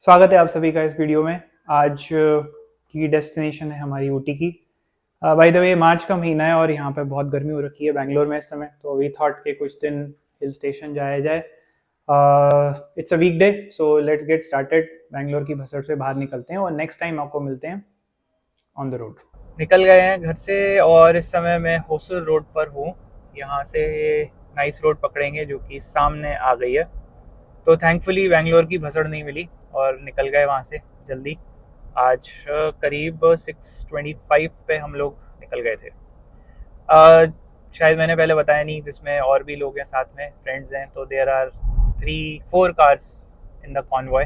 स्वागत है आप सभी का इस वीडियो में। आज की डेस्टिनेशन है हमारी ऊटी की। बाय द वे मार्च का महीना है और यहाँ पे बहुत गर्मी हो रखी है बैंगलोर में इस समय, तो वी थॉट के कुछ दिन हिल स्टेशन जाया जाए। It's a weekday, so let's get started. Bangalore की भसड़ से बाहर निकलते हैं और नेक्स्ट टाइम आपको मिलते हैं ऑन द रोड। निकल गए हैं घर से और इस समय मैं होसुर रोड पर हूँ। यहाँ से नाइस रोड पकड़ेंगे जो कि सामने आ गई है, तो थैंकफुली बैंगलोर की भसड़ नहीं मिली और निकल गए वहाँ से जल्दी। आज करीब 6:25 पे हम लोग निकल गए थे। शायद मैंने पहले बताया नहीं, जिसमें और भी लोग हैं साथ में, फ्रेंड्स हैं, तो there are 3-4 cars in the convoy.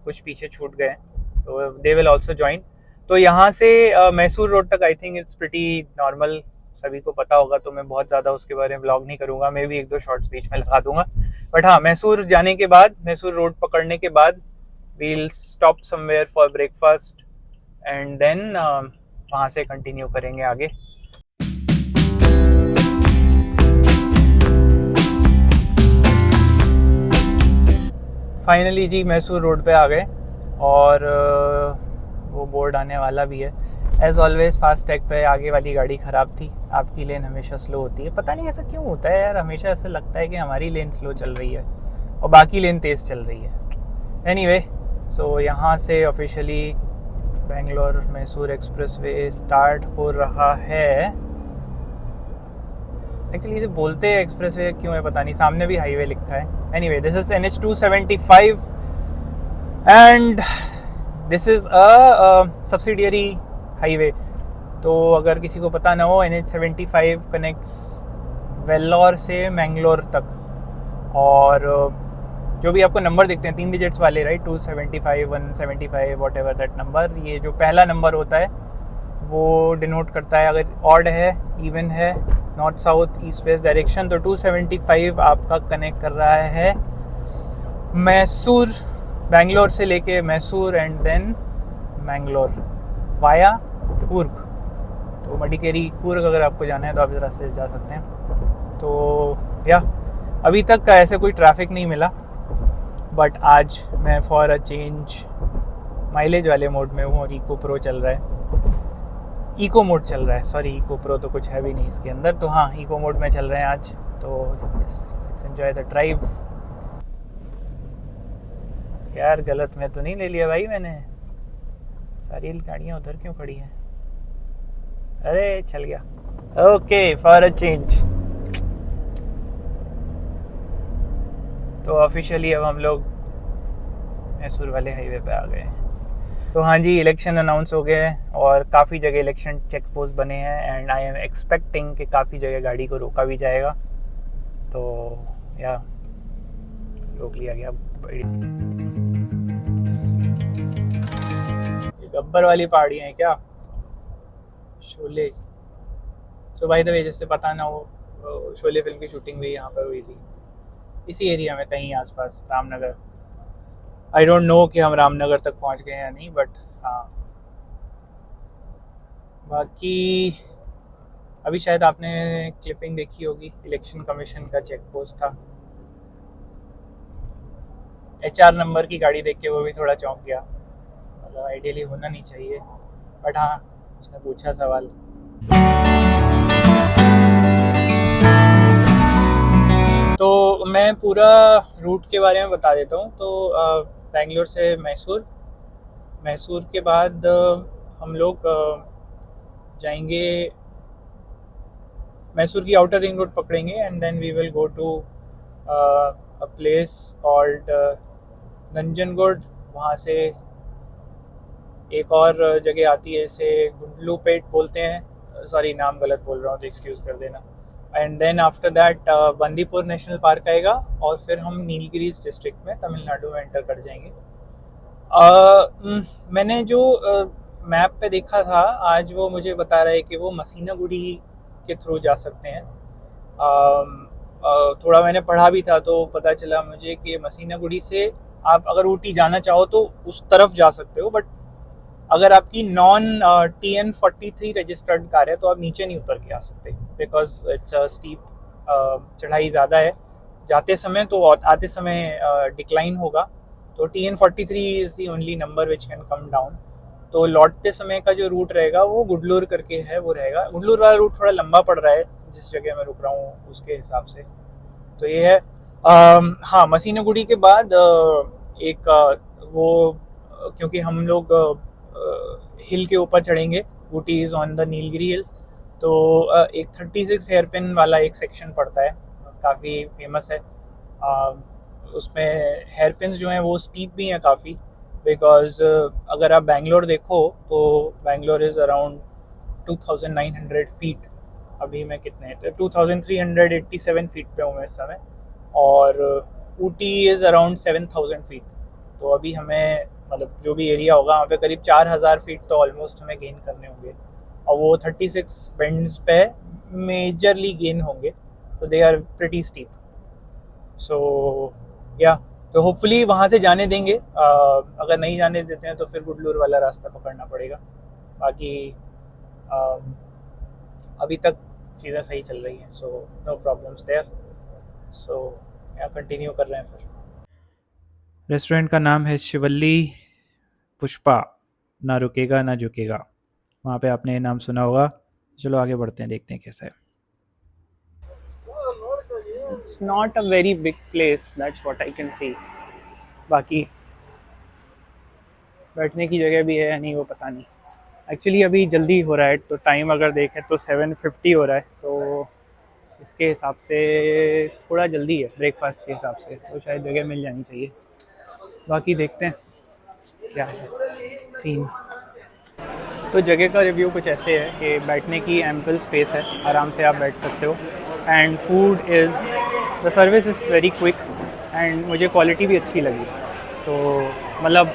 कुछ पीछे छूट गए तो दे विल ऑल्सो ज्वाइन। तो यहाँ से मैसूर रोड तक I think it's pretty normal, सभी को पता होगा, तो मैं बहुत ज़्यादा उसके बारे में ब्लॉग नहीं करूँगा। मैं भी 1-2 शॉर्ट्स बीच में लगा दूंगा। बट हाँ, मैसूर जाने के बाद, मैसूर रोड पकड़ने के बाद we'll stop somewhere for breakfast and then वहाँ से कंटिन्यू करेंगे आगे। फाइनली जी मैसूर रोड पे आ गए और वो बोर्ड आने वाला भी है। एज ऑलवेज फास्ट टैग पे आगे वाली गाड़ी ख़राब थी। आपकी लेन हमेशा स्लो होती है, पता नहीं ऐसा क्यों होता है यार। हमेशा ऐसा लगता है कि हमारी लेन स्लो चल रही है और बाकी लेन तेज़ चल रही है। एनीवे, सो यहाँ से officially Bangalore Mysore expressway start हो रहा है। एक्चुअली इसे बोलते हैं एक्सप्रेसवे, क्यों है पता नहीं, सामने भी हाईवे लिखा है। Anyway, this is NH 275 and this is a subsidiary highway. तो अगर किसी को पता ना हो, NH 75 कनेक्ट्स वेल्लोर से मैंगलोर तक। और जो भी आपको नंबर दिखते हैं 3 डिजिट्स वाले, right, 275, 175, what ever that number, ये जो पहला नंबर होता है वो डिनोट करता है अगर ऑड है, इवन है, north south east west direction. तो 275 आपका कनेक्ट कर रहा है मैसूर, बैंगलोर से लेके Mysore and then Mangalore via Coorg. तो मडिकेरी कूर्ग अगर आपको जाना है तो आप इस रास्ते से जा सकते हैं। तो या अभी तक ऐसे कोई ट्रैफिक नहीं मिला, बट आज मैं फॉर अ चेंज माइलेज वाले मोड में हूँ और इको प्रो चल रहा है, इको मोड चल रहा है। सॉरी, इको प्रो तो कुछ है भी नहीं इसके अंदर। तो हाँ, इको मोड में चल रहे हैं आज। तो लेट्स एंजॉय द ड्राइव। यार गलत में तो नहीं ले लिया भाई मैंने? सारी गाड़ियाँ उधर क्यों खड़ी हैं? अरे चल गया। Okay, for a change. तो ऑफिशियली अब हम लोग मैसूर वाले हाईवे पे आ गए हैं। तो हाँ जी, इलेक्शन अनाउंस हो गए हैं और काफ़ी जगह इलेक्शन चेक पोस्ट बने हैं एंड आई एम एक्सपेक्टिंग कि काफ़ी जगह गाड़ी को रोका भी जाएगा। तो या रोक लिया गया। गब्बर वाली पहाड़ियाँ हैं क्या? शोले। सो बाय द वे, जिससे पता ना हो, शोले फिल्म की शूटिंग भी यहाँ पर हुई थी, इसी एरिया में कहीं आसपास, रामनगर। आई डोंट नो कि हम रामनगर तक पहुँच गए या नहीं, बट हाँ। बाकी अभी शायद आपने क्लिपिंग देखी होगी, इलेक्शन कमीशन का चेक पोस्ट था। HR नंबर की गाड़ी देख के वो भी थोड़ा चौंक गया। मतलब आइडियली होना नहीं चाहिए, बट हाँ, उसने पूछा सवाल। तो मैं पूरा रूट के बारे में बता देता हूँ। तो बेंगलोर से मैसूर, मैसूर के बाद हम लोग जाएंगे, मैसूर की आउटर रिंग रोड पकड़ेंगे and then we will go to a place called Nanjangud. वहाँ से एक और जगह आती है, इसे गुंडलूपेट बोलते हैं। सॉरी, नाम गलत बोल रहा हूँ तो एक्सक्यूज़ कर देना। And then after that Bandipur national park आएगा और फिर हम नीलगिरीज डिस्ट्रिक्ट में तमिलनाडु में एंटर कर जाएंगे। मैंने जो मैप पे देखा था आज, वो मुझे बता रहा है कि वो मसीनागुड़ी के थ्रू जा सकते हैं। थोड़ा मैंने पढ़ा भी था तो पता चला मुझे कि मसीनागुड़ी से आप अगर ऊटी जाना चाहो तो उस तरफ जा सकते हो, बट अगर आपकी नॉन TN43 रजिस्टर्ड कार है तो आप नीचे नहीं उतर के आ सकते, बिकॉज इट्स स्टीप, चढ़ाई ज़्यादा है जाते समय, तो आते समय डिक्लाइन होगा। तो TN43 is the only number which can come down. तो लौटते समय का जो रूट रहेगा वो गुडलूर करके है, वो रहेगा। गुडलूर वाला रूट थोड़ा लंबा पड़ रहा है जिस जगह मैं रुक रहा हूँ उसके हिसाब से। तो ये है। हाँ, मसीनागुड़ी के बाद एक क्योंकि हम लोग हिल के ऊपर चढ़ेंगे, Ooty is on the Nilgiri hills. तो एक 36 हेयरपिन वाला एक सेक्शन पड़ता है, काफ़ी फेमस है। उसमें हेयरपिन्स जो हैं वो स्टीप भी हैं काफ़ी, बिकॉज अगर आप बैंगलोर देखो तो बैंगलोर इज़ अराउंड 2900 फीट। अभी मैं कितने 2387 फीट पे हूँ मैं इस समय, और ऊटी इज़ अराउंड 7000 फीट। तो अभी हमें मतलब जो भी एरिया होगा वहाँ पे करीब 4000 फीट तो ऑलमोस्ट हमें गेन करने होंगे, और वो 36 बेंड्स पे मेजरली गेन होंगे, तो दे आर प्रिटी स्टीप। सो या तो होपफुली वहाँ से जाने देंगे। अगर नहीं जाने देते हैं तो फिर गुडलूर वाला रास्ता पकड़ना पड़ेगा। बाकी अभी तक चीज़ें सही चल रही हैं, सो नो प्रॉब्लम्स देयर। सो या कंटिन्यू कर रहे हैं फिर। रेस्टोरेंट का नाम है शिवल्ली पुष्पा, ना रुकेगा ना झुकेगा। वहाँ पे आपने नाम सुना होगा। चलो आगे बढ़ते हैं, देखते हैं कैसा है। It's not a very big place, that's what I can see. बाकी बैठने की जगह भी है या नहीं वो पता नहीं। एक्चुअली अभी जल्दी हो रहा है, तो टाइम अगर देखें तो 7:50 हो रहा है, तो इसके हिसाब से थोड़ा जल्दी है ब्रेकफास्ट के हिसाब से, तो शायद जगह मिल जानी चाहिए। बाकी देखते हैं क्या है सीन। तो जगह का रिव्यू कुछ ऐसे है कि बैठने की एम्पल स्पेस है, आराम से आप बैठ सकते हो। And food is, the service is very quick, and मुझे क्वालिटी भी अच्छी लगी। तो मतलब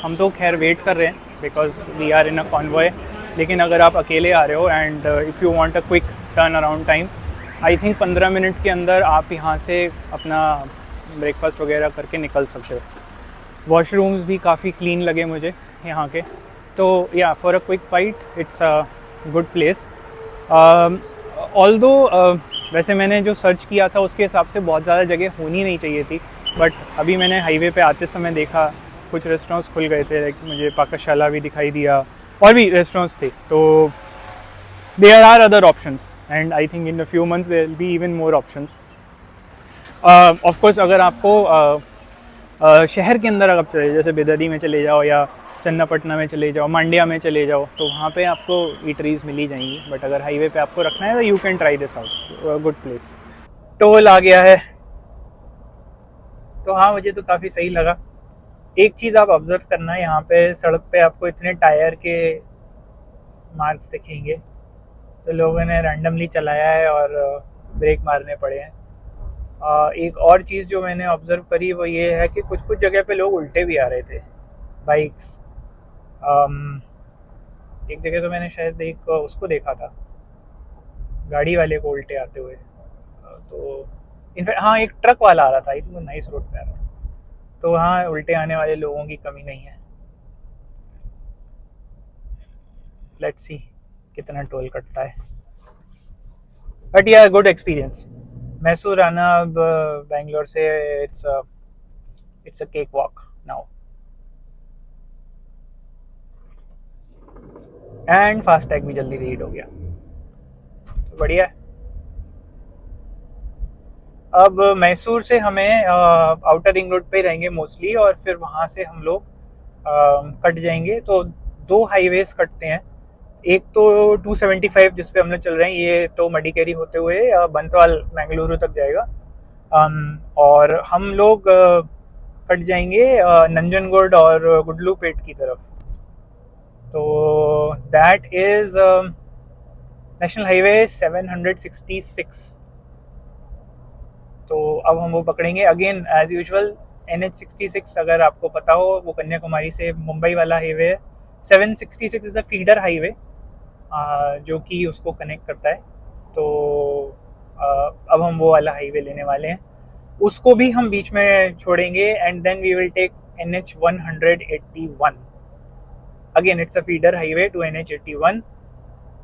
हम तो खैर वेट कर रहे हैं because we are in a convoy, लेकिन अगर आप अकेले आ रहे हो and if you want a quick turn around time, I think 15 minute के अंदर आप यहाँ से अपना ब्रेकफास्ट वगैरह करके निकल सकते हो। वॉशरूम्स भी काफ़ी क्लीन लगे मुझे यहाँ के। तो या for a quick fight it's a good place. Although वैसे मैंने जो सर्च किया था उसके हिसाब से बहुत ज़्यादा जगह होनी नहीं चाहिए थी, बट अभी मैंने हाईवे पे आते समय देखा कुछ रेस्टोरेंट्स खुल गए थे, लाइक मुझे पाकशाला भी दिखाई दिया, और भी रेस्टोरेंट्स थे। तो there are other options and I think in a few months there will be even more options. Of course अगर आपको शहर के अंदर अगर चले, जैसे बेदर्दी में चले जाओ या चन्नापटना में चले जाओ, मांड्या में चले जाओ, तो वहाँ पे आपको ईटरीज मिल ही जाएंगी। बट अगर हाईवे पे आपको रखना है तो you can try this out, good place. Toll आ गया है, तो हाँ मुझे तो काफ़ी सही लगा। एक चीज़ आप ऑब्जर्व करना, यहाँ पे सड़क पे आपको इतने टायर के मार्क्स दिखेंगे, तो लोगों ने रैंडमली चलाया है और ब्रेक मारने पड़े हैं। एक और चीज़ जो मैंने ऑब्ज़र्व करी वो ये है कि कुछ कुछ जगह पे लोग उल्टे भी आ रहे थे बाइक्स। एक जगह तो मैंने शायद उसको देखा था, गाड़ी वाले को उल्टे आते हुए। तो इनफैक्ट हाँ, एक ट्रक वाला आ रहा था, आई थिंक वो नाइस रोड पे आ रहा था। तो हाँ, उल्टे आने वाले लोगों की कमी नहीं है। लेट्स सी कितना टोल कटता है, बट या गुड एक्सपीरियंस। मैसूर आना अब बैंगलोर से it's a cake walk now. And FASTag भी जल्दी रीड हो गया, तो बढ़िया है। अब मैसूर से हमें आउटर रिंग रोड पे ही रहेंगे मोस्टली, और फिर वहाँ से हम लोग कट जाएंगे। तो दो हाईवेज कटते हैं, एक तो 275 जिस पे हम लोग चल रहे हैं, ये तो मडिकेरी होते हुए बंतवाल मैंगलुरु तक जाएगा। और हम लोग कट जाएंगे नंजनगुड और गुडलूपेट की तरफ। तो दैट इज़ नेशनल हाईवे 766। तो अब हम वो पकड़ेंगे अगेन एज यूजुअल NH66। अगर आपको पता हो, वो कन्याकुमारी से मुंबई वाला हाईवे है। 766 इज़ अ फीडर हाईवे जो कि उसको कनेक्ट करता है। तो अब हम वो वाला हाईवे लेने वाले हैं, उसको भी हम बीच में छोड़ेंगे and then we will take NH181। Again it's a feeder highway to NH81।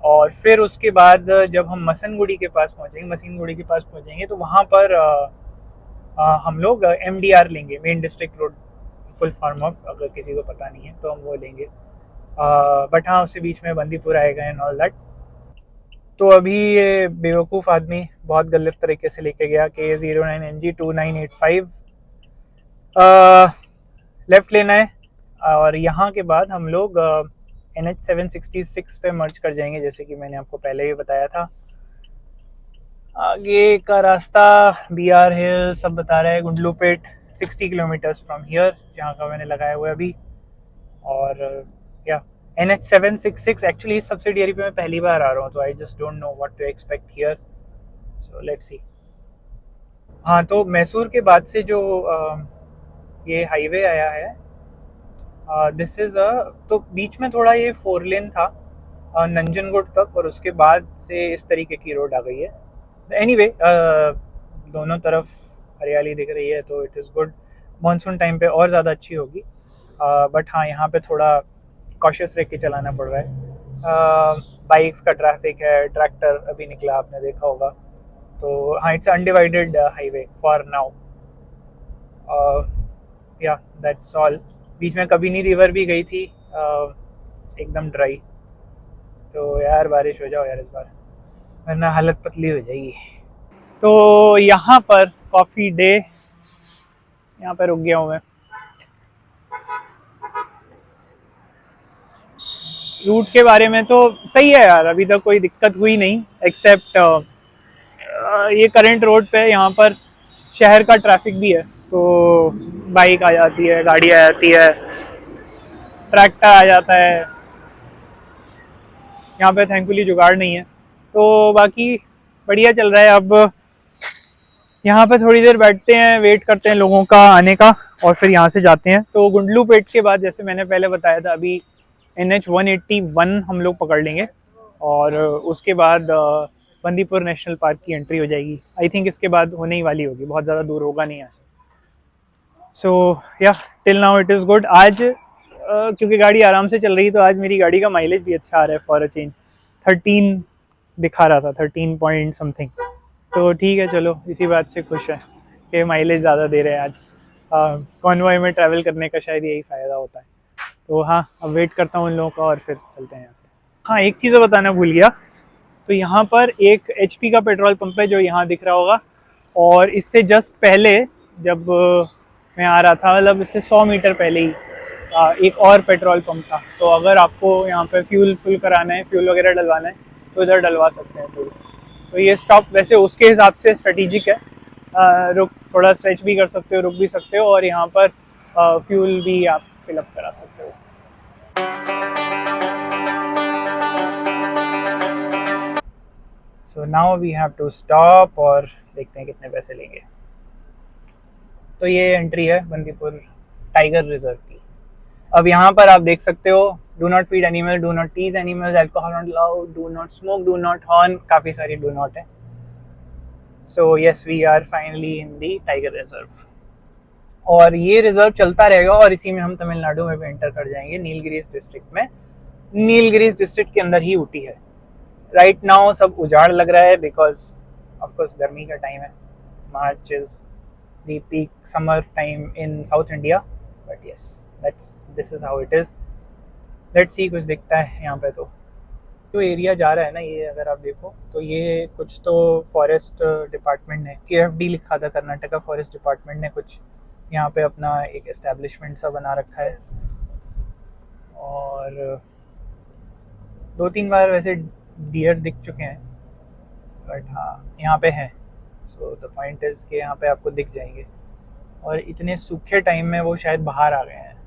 और फिर उसके बाद जब हम मसनगुड़ी के पास पहुंचेंगे तो वहाँ पर हम लोग MDR लेंगे, main district road full form of, अगर किसी को पता नहीं है तो हम वो लेंगे। बट हाँ, उसके बीच में बंदीपुर आएगा एंड ऑल दैट। तो अभी ये बेवकूफ़ आदमी बहुत गलत तरीके से लेके गया कि KA09NG2985 लेफ़्ट लेना है, और यहाँ के बाद हम लोग NH766 पे मर्ज कर जाएंगे, जैसे कि मैंने आपको पहले ही बताया था। आगे का रास्ता BR हिल सब बता रहा है, गुंडलूपेट 60 किलोमीटर्स फ्रॉम हियर, जहाँ का मैंने लगाया हुआ है अभी। और या NH766 एक्चुअली इस सब्सिडियरी पे मैं पहली बार आ रहा हूँ, तो I just don't know what to expect here, so let's see. हाँ, तो मैसूर के बाद से जो ये हाईवे आया है, दिस इज़ तो बीच में थोड़ा ये 4 लेन था नंजनगुड तक, और उसके बाद से इस तरीके की रोड आ गई है। एनीवे दोनों तरफ हरियाली दिख रही है, तो it is good. Monsoon time पे और ज़्यादा अच्छी होगी, बट हाँ, यहाँ पे थोड़ा कॉशियस रह के चलाना पड़ रहा है। बाइक्स का ट्रैफिक है, ट्रैक्टर अभी निकला, आपने देखा होगा। तो हाँ, it's undivided highway for now. या दैट्स ऑल। बीच में कबिनी रिवर भी गई थी, एकदम ड्राई। तो यार बारिश हो जाओ यार इस बार, वरना हालत पतली हो जाएगी। तो यहाँ पर कॉफ़ी डे, यहाँ पर रुक गया हूँ मैं। रूट के बारे में तो सही है यार, अभी तक कोई दिक्कत हुई नहीं, एक्सेप्ट ये करंट रोड पे यहाँ पर शहर का ट्रैफिक भी है, तो बाइक आ जाती है, गाड़ी आ जाती है, ट्रैक्टर आ जाता है। यहाँ पे थैंकफुली जुगाड़ नहीं है, तो बाकी बढ़िया चल रहा है। अब यहाँ पे थोड़ी देर बैठते हैं, वेट करते हैं लोगों का आने का, और फिर यहाँ से जाते हैं। तो गुंडलूपेट के बाद, जैसे मैंने पहले बताया था, अभी NH181 हम लोग पकड़ लेंगे, और उसके बाद बंदीपुर नेशनल पार्क की एंट्री हो जाएगी। आई थिंक इसके बाद होने ही वाली होगी, बहुत ज़्यादा दूर होगा नहीं यहाँ से। सो या till now it is good. आज क्योंकि गाड़ी आराम से चल रही, तो आज मेरी गाड़ी का माइलेज भी अच्छा आ रहा है फॉर अ चेंज। 13 दिखा रहा था, 13 पॉइंट समथिंग। तो ठीक है, चलो इसी बात से खुश है कि माइलेज ज़्यादा दे रहे हैं आज। कॉन्वॉय में ट्रैवल करने का शायद यही फ़ायदा होता है। तो हाँ, अब वेट करता हूँ उन लोगों का, और फिर चलते हैं यहाँ से। हाँ, एक चीज़ बताना भूल गया, तो यहाँ पर एक HP का पेट्रोल पंप है जो यहाँ दिख रहा होगा, और इससे जस्ट पहले जब मैं आ रहा था, मतलब इससे 100 मीटर पहले ही एक और पेट्रोल पंप था। तो अगर आपको यहाँ पे फ्यूल फुल कराना है, फ्यूल वगैरह डलवाना है, तो इधर डलवा सकते हैं फ्यूल। तो ये स्टॉप वैसे उसके हिसाब से स्ट्रेटेजिक है, रुक थोड़ा स्ट्रेच भी कर सकते हो, रुक भी सकते हो, और यहाँ पर फ्यूल भी आप फिलअप करा सकते हो। So now we have to stop, और देखते हैं कितने पैसे लेंगे। तो ये एंट्री है बंदीपुर टाइगर रिजर्व की। अब यहाँ पर आप देख सकते हो, do not feed animal, do not tease animals, alcohol not allowed, do not smoke, do not horn, काफ़ी सारी डू नॉट है। So yes, we are finally in the tiger reserve, और ये रिजर्व चलता रहेगा, और इसी में हम तमिलनाडु में भी एंटर कर जाएंगे, नीलगिरीज डिस्ट्रिक्ट में। नीलगिरीज डिस्ट्रिक्ट के अंदर ही ऊटी है। राइट नाउ सब उजाड़ लग रहा है, बिकॉज ऑफकोर्स गर्मी का टाइम है। March is the peak summer time in south India, but yes, this is how it is. Let's see, कुछ दिखता है यहाँ पे। तो जो एरिया जा रहा है ना, ये अगर आप देखो, तो ये कुछ तो फॉरेस्ट डिपार्टमेंट ने, KFD लिखा था, कर्नाटका फॉरेस्ट डिपार्टमेंट ने कुछ यहाँ पे अपना एक एस्टेब्लिशमेंट सा बना रखा है। और 2-3 बार वैसे डियर दिख चुके हैं, बट हाँ यहाँ पे हैं। सो द पॉइंट इज़ कि यहाँ पे आपको दिख जाएंगे, और इतने सूखे टाइम में वो शायद बाहर आ गए हैं।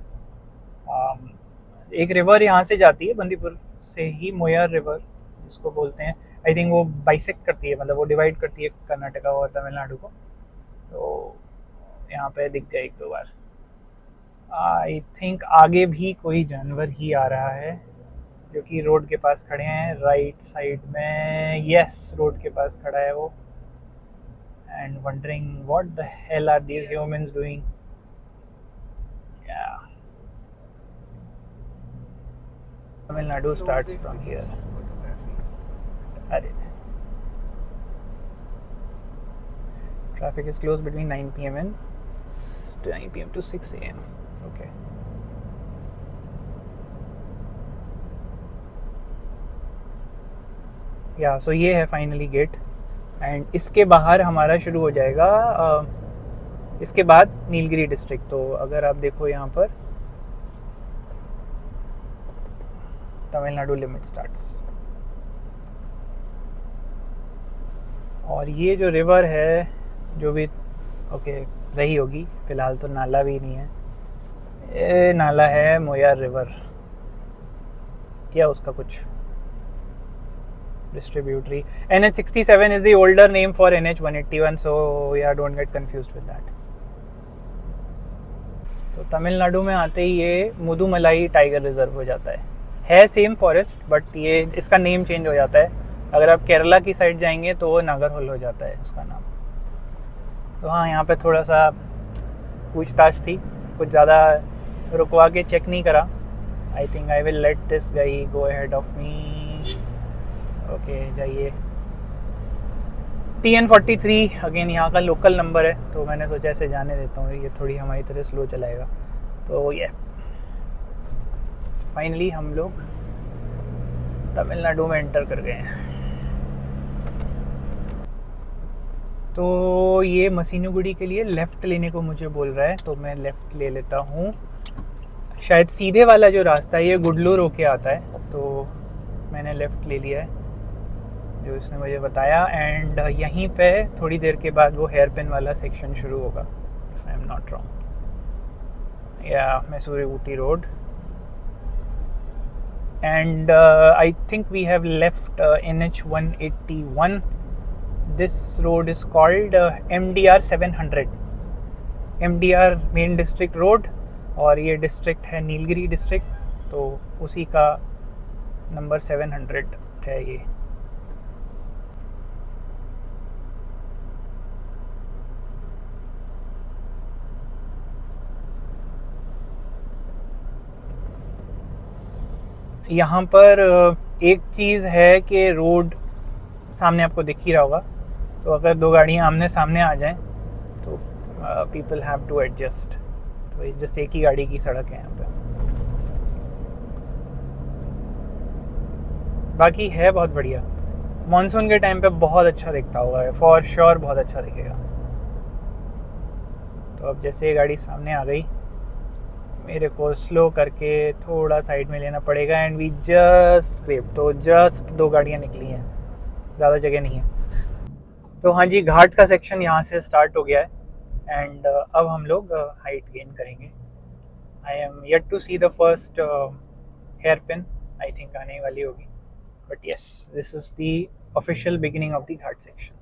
एक रिवर यहाँ से जाती है बंदीपुर से ही, मोयार रिवर जिसको बोलते हैं। आई थिंक वो बाइसेक्ट करती है, मतलब वो डिवाइड करती है कर्नाटका और तमिलनाडु को। तो यहाँ पे दिख गए 1-2 बार। आई थिंक आगे भी कोई जानवर ही आ रहा है, जो कि रोड के पास खड़े हैं राइट साइड में। यस, रोड के पास खड़ा है वो, and wondering what the hell are these humans doing. या Tamil Nadu starts from here. Traffic is closed between 9 p.m. and 9 p.m. to 6 a.m. Okay या सो ये है फाइनली गेट, एंड इसके बाहर हमारा शुरू हो जाएगा इसके बाद नीलगिरी डिस्ट्रिक्ट। तो अगर आप देखो यहाँ पर तमिलनाडु लिमिट स्टार्ट्स, और ये जो रिवर है जो भी ओके रही होगी फिलहाल, तो नाला भी नहीं है, ये नाला है मोयार रिवर या उसका कुछ distributary. NH67 is the older name for NH181, so yeah, don't get confused with that. तो तमिलनाडु में आते ही ये मुदुमलाई टाइगर रिजर्व हो जाता है सेम फॉरेस्ट, बट ये इसका नेम चेंज हो जाता है। अगर आप केरला की साइड जाएंगे तो वो नागरहोल हो जाता है उसका नाम। तो हाँ, यहाँ पे थोड़ा सा पूछताछ थी, कुछ ज़्यादा रुकवा के चेक नहीं करा। I think I will let this guy go ahead of me. Okay जाइए। TN43 अगेन यहाँ का लोकल नंबर है, तो मैंने सोचा ऐसे जाने देता हूँ, ये थोड़ी हमारी तरह स्लो चलाएगा। तो ये फाइनली हम लोग तमिलनाडु में एंटर कर गए हैं। तो ये मसीनुगुड़ी के लिए लेफ़्ट लेने को मुझे बोल रहा है, तो मैं लेफ़्ट ले लेता हूँ। शायद सीधे वाला जो रास्ता है ये गुडलूर होके आता है, तो मैंने लेफ़्ट ले लिया है जो इसने मुझे बताया। एंड यहीं पे थोड़ी देर के बाद वो हेयर पिन वाला सेक्शन शुरू होगा, if I am not wrong, या Mysore Ooty road. And I think we have left NH181। This road is called MDR 700, MDR main district road, और ये डिस्ट्रिक्ट है नीलगिरी डिस्ट्रिक्ट, तो उसी का नंबर 700 है ये। यहाँ पर एक चीज़ है कि रोड सामने आपको दिख ही रहा होगा, तो अगर दो गाड़ियाँ आमने सामने आ जाएं तो पीपल हैव टू एडजस्ट। तो जस्ट एक ही गाड़ी की सड़क है यहाँ पे, बाकी है बहुत बढ़िया। मॉनसून के टाइम पे बहुत अच्छा दिखता होगा, फॉर श्योर बहुत अच्छा दिखेगा। तो अब जैसे ये गाड़ी सामने आ गई, मेरे को स्लो करके थोड़ा साइड में लेना पड़ेगा। एंड वी जस्ट वेव, तो जस्ट दो गाड़ियाँ निकली हैं, ज़्यादा जगह नहीं है। तो हाँ जी, घाट का सेक्शन यहाँ से स्टार्ट हो गया है, एंड अब हम लोग हाइट गेन करेंगे। I am yet to see the first hairpin, I think आने वाली होगी, but yes, this is the official beginning of the ghat section.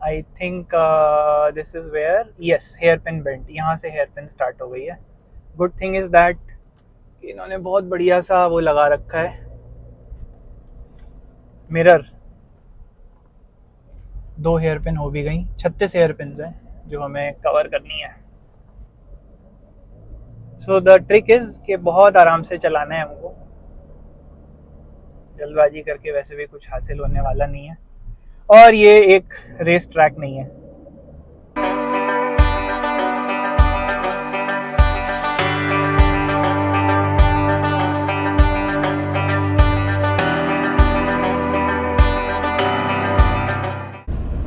I think this is where, yes, hairpin bend, यहाँ से hair pin start हो गई है। Good thing is that इन्होंने बहुत बढ़िया सा वो लगा रखा है, मिरर। 2 हेयर पिन हो भी गई, 36 हेयर पिन हैं जो हमें कवर करनी है। सो द ट्रिक इज़ कि बहुत आराम से चलाना है हमको, जल्दबाजी करके वैसे भी कुछ हासिल होने वाला नहीं है, और ये एक रेस ट्रैक नहीं है।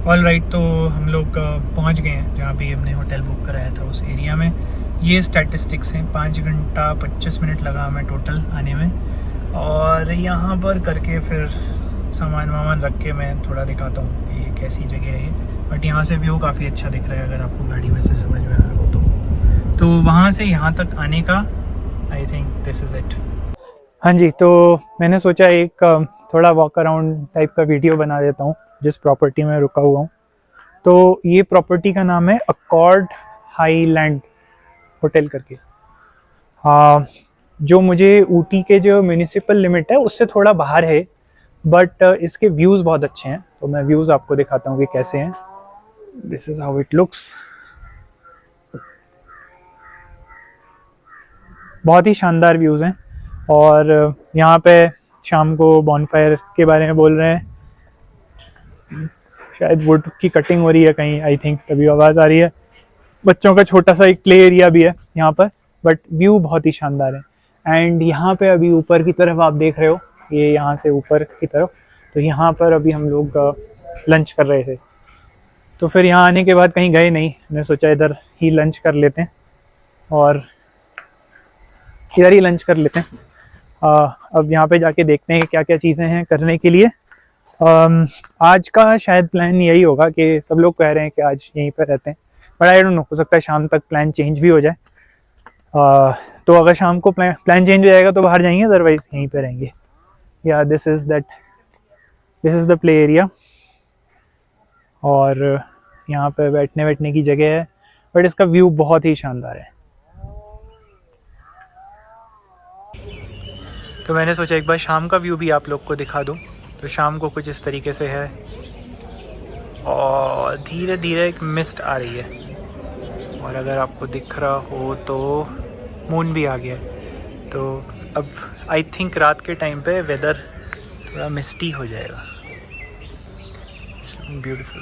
ऑल राइट, तो हम लोग पहुंच गए हैं जहाँ पे हमने होटल बुक कराया था, उस एरिया में। ये स्टैटिस्टिक्स हैं, 5 घंटा 25 मिनट लगा हमें टोटल आने में, और यहाँ पर करके फिर सामान वामान रख के मैं थोड़ा दिखाता हूँ कि ये कैसी जगह है ये। बट यहाँ से व्यू काफ़ी अच्छा दिख रहा है, अगर आपको गाड़ी में से समझ में आ रहा हो तो वहाँ से यहाँ तक आने का आई थिंक दिस इज़ इट। हाँ जी, तो मैंने सोचा एक थोड़ा वॉक अराउंड टाइप का वीडियो बना देता हूँ जिस प्रॉपर्टी में रुका हुआ हूँ। तो ये प्रॉपर्टी का नाम है अकॉर्ड हाईलैंड होटल करके। जो मुझे ऊटी के जो म्यूनिसिपल लिमिट है उससे थोड़ा बाहर है, बट इसके व्यूज़ बहुत अच्छे हैं। तो मैं व्यूज़ आपको दिखाता हूँ कि कैसे हैं। This is how it looks. बहुत ही शानदार व्यूज़ हैं, और यहाँ पे शाम को बॉनफायर के बारे में बोल रहे हैं, शायद वुड की कटिंग हो रही है कहीं, आई थिंक तभी आवाज़ आ रही है। बच्चों का छोटा सा एक प्ले एरिया भी है यहाँ पर, बट व्यू बहुत ही शानदार है। एंड यहाँ पे अभी ऊपर की तरफ आप देख रहे हो, ये यहाँ से ऊपर की तरफ, तो यहाँ पर अभी हम लोग लंच कर रहे थे। तो फिर यहाँ आने के बाद कहीं गए नहीं, मैंने सोचा इधर ही लंच कर लेते हैं और इधर ही लंच कर लेते हैं। अब यहाँ पे जाके देखते हैं कि क्या क्या चीज़ें हैं करने के लिए। आज का शायद प्लान यही होगा कि सब लोग कह रहे हैं कि आज यहीं पर रहते हैं, बट आई डोंट नो, हो सकता है शाम तक प्लान चेंज भी हो जाए। तो अगर शाम को प्लान चेंज हो जाएगा तो बाहर जाएंगे, अदरवाइज यहीं पे रहेंगे। या this is the play area, और यहाँ पे बैठने की जगह है, बट इसका व्यू बहुत ही शानदार है। तो मैंने सोचा एक बार शाम का व्यू भी आप लोग को दिखा दूँ। तो शाम को कुछ इस तरीके से है और धीरे धीरे एक मिस्ट आ रही है, और अगर आपको दिख रहा हो तो मून भी आ गया है। तो अब आई थिंक रात के टाइम पे वेदर थोड़ा मिस्टी हो जाएगा। ब्यूटीफुल।